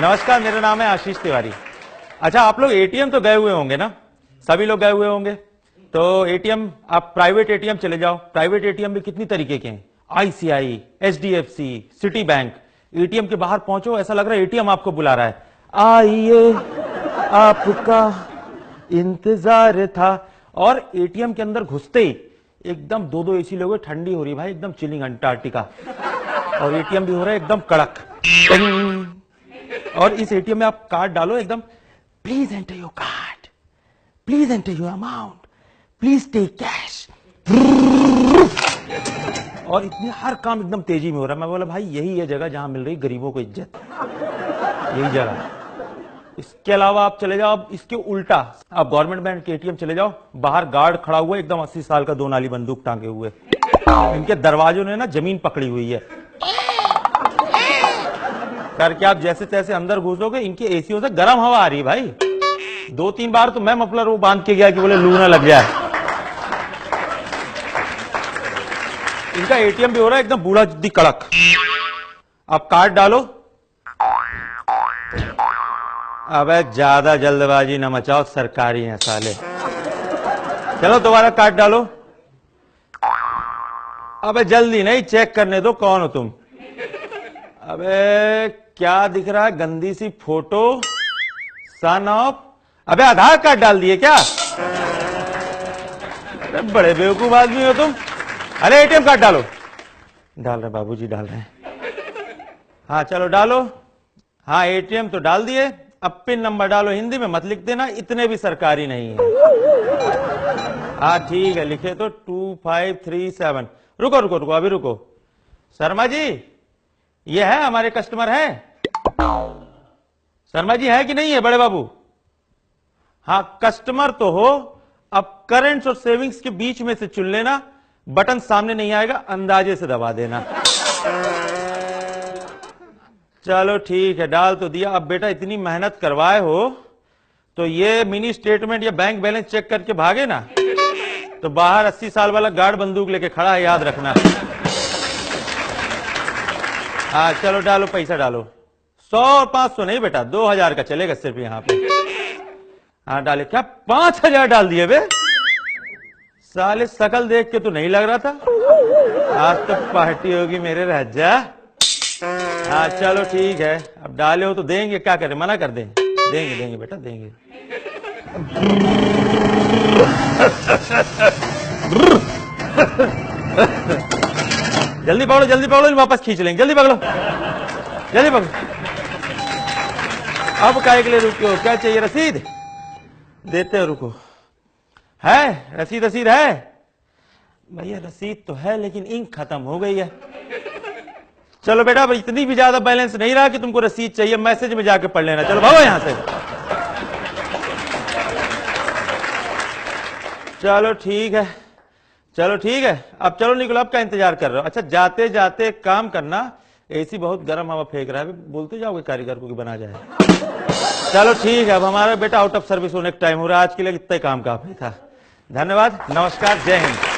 नमस्कार, मेरा नाम है आशीष तिवारी। अच्छा, आप लोग एटीएम तो गए हुए होंगे ना, सभी लोग गए हुए होंगे। तो एटीएम, आप प्राइवेट एटीएम चले जाओ। प्राइवेट एटीएम भी कितनी तरीके के हैं, ICI, HDFC, city bank. ATM के बाहर पहुंचो, ऐसा लग रहा है एटीएम आपको बुला रहा है, आइए आपका इंतजार था। और एटीएम के अंदर घुसते ही एकदम दो एसी लोगे, ठंडी हो रही भाई, एकदम चिलिंग अंटार्कटिका। और एटीएम भी हो रहा है एकदम कड़क। और इस एटीएम में आप कार्ड डालो, एकदम please enter your card, please enter your amount, please take cash. और इतनी हर काम एकदम तेजी में हो रहा है। मैं बोला भाई यही है जगह जहां मिल रही गरीबों को इज्जत, यही जगह। इसके अलावा आप चले जाओ, अब इसके उल्टा आप गवर्नमेंट बैंक के एटीएम चले जाओ, बाहर गार्ड खड़ा हुआ एकदम 80 साल का, 2 नाली बंदूक टांगे हुए। इनके दरवाजों ने ना जमीन पकड़ी हुई है करके आप जैसे तैसे अंदर घुसोगे, इनके एसीओ से गर्म हवा आ रही है भाई। 2-3 बार तो मैं मफलर वो बांध के गया कि बोले लू ना लग जाए। इनका एटीएम भी हो रहा है एकदम बूढ़ा जिद्दी कड़क। आप कार्ड डालो, अबे ज्यादा जल्दबाजी न मचाओ, सरकारी है साले। चलो दोबारा कार्ड डालो, अबे जल्दी नहीं, चेक करने दो कौन हो तुम। अबे क्या दिख रहा है, गंदी सी फोटो, सन ऑफ, अबे आधार कार्ड डाल दिए क्या? अरे बड़े बेवकूफ आदमी हो तुम। अरे एटीएम कार्ड डालो। डाल रहे बाबूजी, डाल रहे हैं। हाँ चलो डालो। हाँ एटीएम तो डाल दिए, अब पिन नंबर डालो। हिंदी में मत लिख देना, इतने भी सरकारी नहीं है। हाँ ठीक है, लिखे तो 2537। रुको रुको रुको, अभी रुको। शर्मा जी, ये है हमारे कस्टमर हैं। शर्मा जी है कि नहीं है बड़े बाबू? हाँ कस्टमर तो हो, अब करंट्स और सेविंग्स के बीच में से चुन लेना, बटन सामने नहीं आएगा, अंदाजे से दबा देना। चलो ठीक है, डाल तो दिया। अब बेटा इतनी मेहनत करवाए हो तो ये मिनी स्टेटमेंट या बैंक बैलेंस चेक करके भागे ना, तो बाहर 80 साल वाला गार्ड बंदूक लेके खड़ा है, याद रखना। हाँ चलो डालो, पैसा डालो। 100 और 500 नहीं बेटा, 2000 का चलेगा सिर्फ यहाँ पे। हाँ डाले। क्या 5000 डाल दिए बे? साले शकल देख के तो नहीं लग रहा था। आज तो पार्टी होगी मेरे राजा। हाँ चलो ठीक है, अब डाले हो तो देंगे, क्या करें, मना कर दें? देंगे देंगे बेटा देंगे। जल्दी पकड़ो, वापस खींच लेंगे, जल्दी पकड़ो, जल्दी पकड़ो। अब काय के लिए रुके हो, क्या चाहिए? रसीद देते हो, रुको। है रसीद है भैया? रसीद तो है लेकिन इंक खत्म हो गई है। चलो बेटा, अब इतनी भी ज्यादा बैलेंस नहीं रहा कि तुमको रसीद चाहिए, मैसेज में जाके पढ़ लेना। चलो भागो यहां से। चलो ठीक है, चलो ठीक है, अब चलो निकलो, अब का इंतजार कर रहे हो? अच्छा जाते जाते एक काम करना, एसी बहुत गर्म हवा फेंक रहा है, बोलते जाओगे कारीगर को कि बना जाए। चलो ठीक है, अब हमारा बेटा आउट ऑफ सर्विस होने का टाइम हो रहा है। आज के लिए इतना काम काफी था। धन्यवाद, नमस्कार, जय हिंद।